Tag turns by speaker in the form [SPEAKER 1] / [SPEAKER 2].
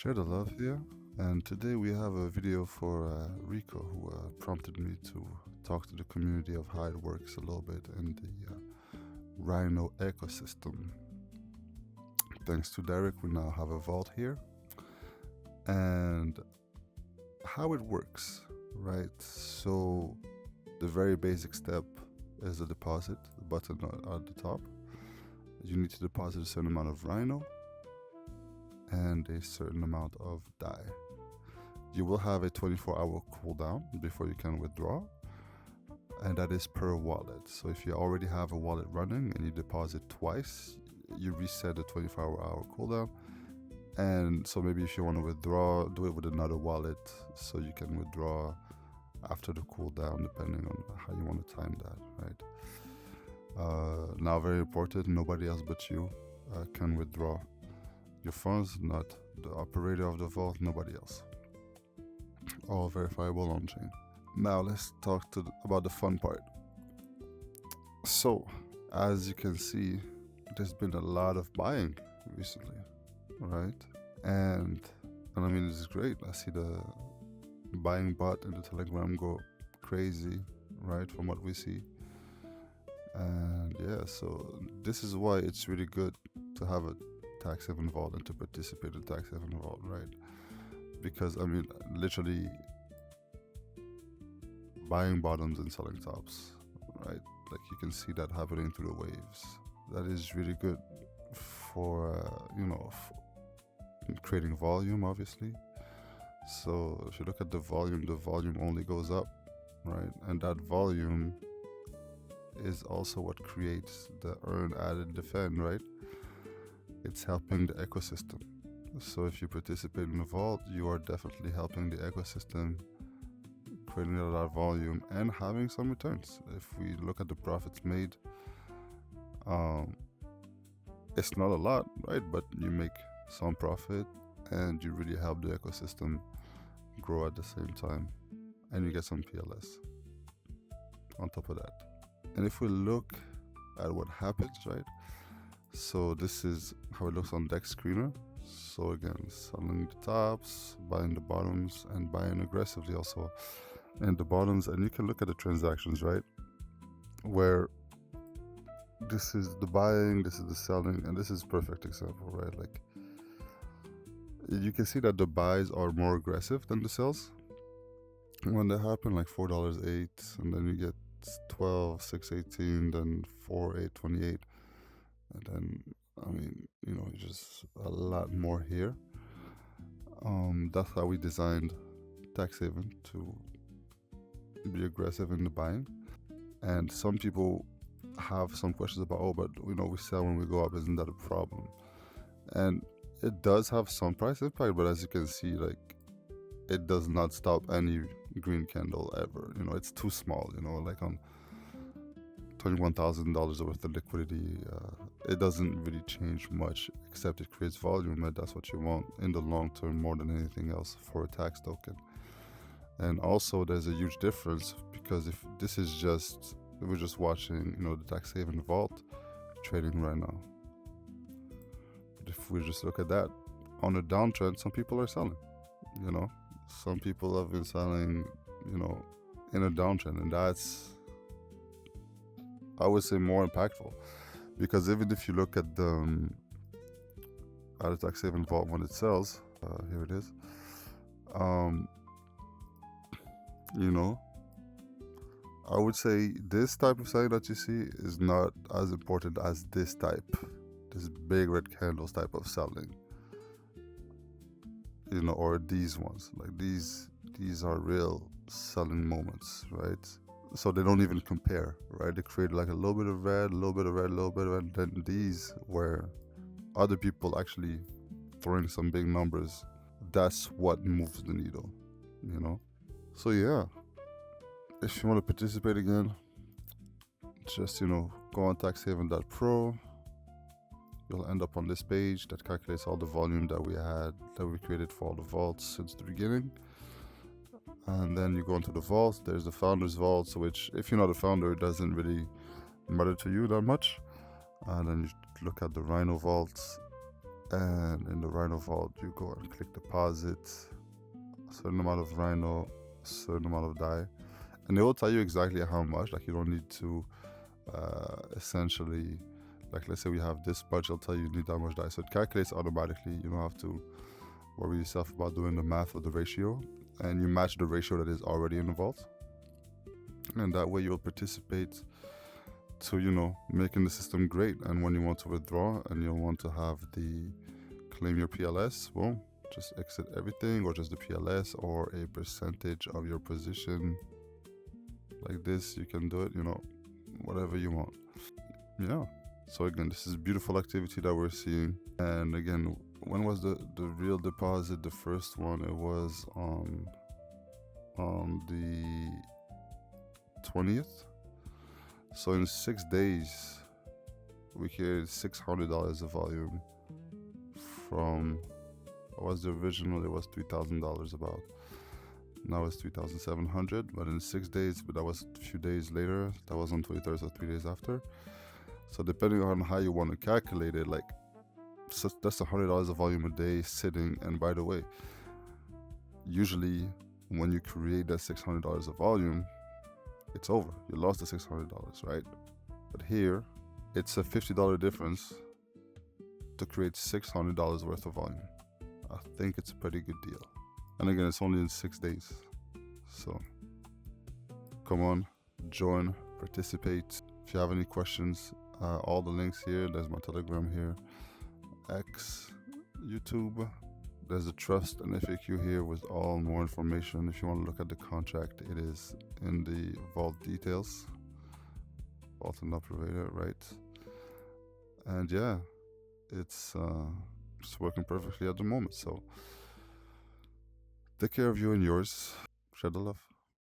[SPEAKER 1] Share the love here. And today we have a video for Rico, who prompted me to talk to the community of how it works a little bit in the RHINO ecosystem. Thanks to Derek, we now have a vault here. And how it works, right? So the very basic step is the deposit, the button at the top. You need to deposit a certain amount of RHINO and a certain amount of DAI. You will have a 24-hour cooldown before you can withdraw, and that is per wallet. So if you already have a wallet running and you deposit twice, you reset the 24-hour cooldown. And so maybe if you want to withdraw, do it with another wallet so you can withdraw after the cooldown, depending on how you want to time that, right? Now, very important, nobody else but you can withdraw your funds, not the operator of the vault, nobody else. All verifiable on chain. Now let's talk about the fun part. So, as you can see, there's been a lot of buying recently, right? And I mean, this is great. I see the buying bot in the Telegram go crazy, right? From what we see. And yeah, so this is why it's really good to have a tax haven vault and to participate in tax haven vault, right? Because I mean, literally buying bottoms and selling tops, right? Like you can see that happening through the waves. That is really good for creating volume, obviously. So if you look at the volume only goes up, right? And that volume is also what creates the earn, add, and defend, right? It's helping the ecosystem. So if you participate in the vault, you are definitely helping the ecosystem, creating a lot of volume and having some returns. If we look at the profits made, it's not a lot, right? But you make some profit and you really help the ecosystem grow at the same time, and you get some PLS on top of that. And if we look at what happens, right? So this is how it looks on Dex Screener. So again, selling the tops, buying the bottoms, and buying aggressively also in the bottoms. And you can look at the transactions, right? Where this is the buying, this is the selling, and this is perfect example, right? Like you can see that the buys are more aggressive than the sells when they happen, like $4.08, and then you get 12, 6.18, then 4.828, and then I mean, just a lot more here. That's how we designed tax haven, to be aggressive in the buying. And some people have some questions about, but we sell when we go up, isn't that a problem? And it does have some price impact, but as you can see, like it does not stop any green candle ever. It's too small, like on $21,000 worth of liquidity, it doesn't really change much, except it creates volume, and that's what you want in the long term more than anything else for a tax token. And also there's a huge difference, because if this is just, we're just watching, the tax haven vault trading right now. But if we just look at that on a downtrend, some people are selling, some people have been selling, in a downtrend, and that's, I would say, more impactful, because even if you look at the tax haven vault when it sells, here it is, I would say this type of selling that you see is not as important as this big red candles type of selling, or these ones. Like these are real selling moments, right? So they don't even compare, right? They create like a little bit of red, a little bit of red, a little bit of red, and then these where other people actually throwing some big numbers, that's what moves the needle, So yeah, if you want to participate again, just go on taxhaven.pro. You'll end up on this page that calculates all the volume that we created for all the vaults since the beginning. And then you go into the vault. There's the founder's vault, which if you're not a founder, it doesn't really matter to you that much. And then you look at the RHINO vaults, And in the RHINO vault, you go and click deposit, a certain amount of RHINO, a certain amount of DAI, and it will tell you exactly how much. Like, you don't need to essentially, like, let's say we have this budget, it'll tell you need that much DAI. So it calculates automatically. You don't have to worry yourself about doing the math of the ratio, and you match the ratio that is already in the vault. And that way you'll participate to, you know, making the system great. And when you want to withdraw and you want to have the claim your PLS, well, just exit everything, or just the PLS, or a percentage of your position. Like this, you can do it, you know, whatever you want. Yeah. So again, this is beautiful activity that we're seeing. And again, when was the real deposit? The first one, it was on the 20th. So in 6 days, we created $600 of volume from, what was the original? It was $3,000 about. Now it's 3,700, but in 6 days, but that was a few days later. That was on 23rd, so 3 days after. So depending on how you want to calculate it, like, so that's $100 of volume a day sitting. And by the way, usually when you create that $600 of volume, it's over. You lost the $600, right? But here, it's a $50 difference to create $600 worth of volume. I think it's a pretty good deal. And again, it's only in 6 days. So come on, join, participate. If you have any questions, all the links here. There's my Telegram here, X, YouTube. There's a trust and FAQ here with all more information. If you want to look at the contract, it is in the vault details. Vault and operator, right? And yeah, it's working perfectly at the moment. So take care of you and yours. Share the love.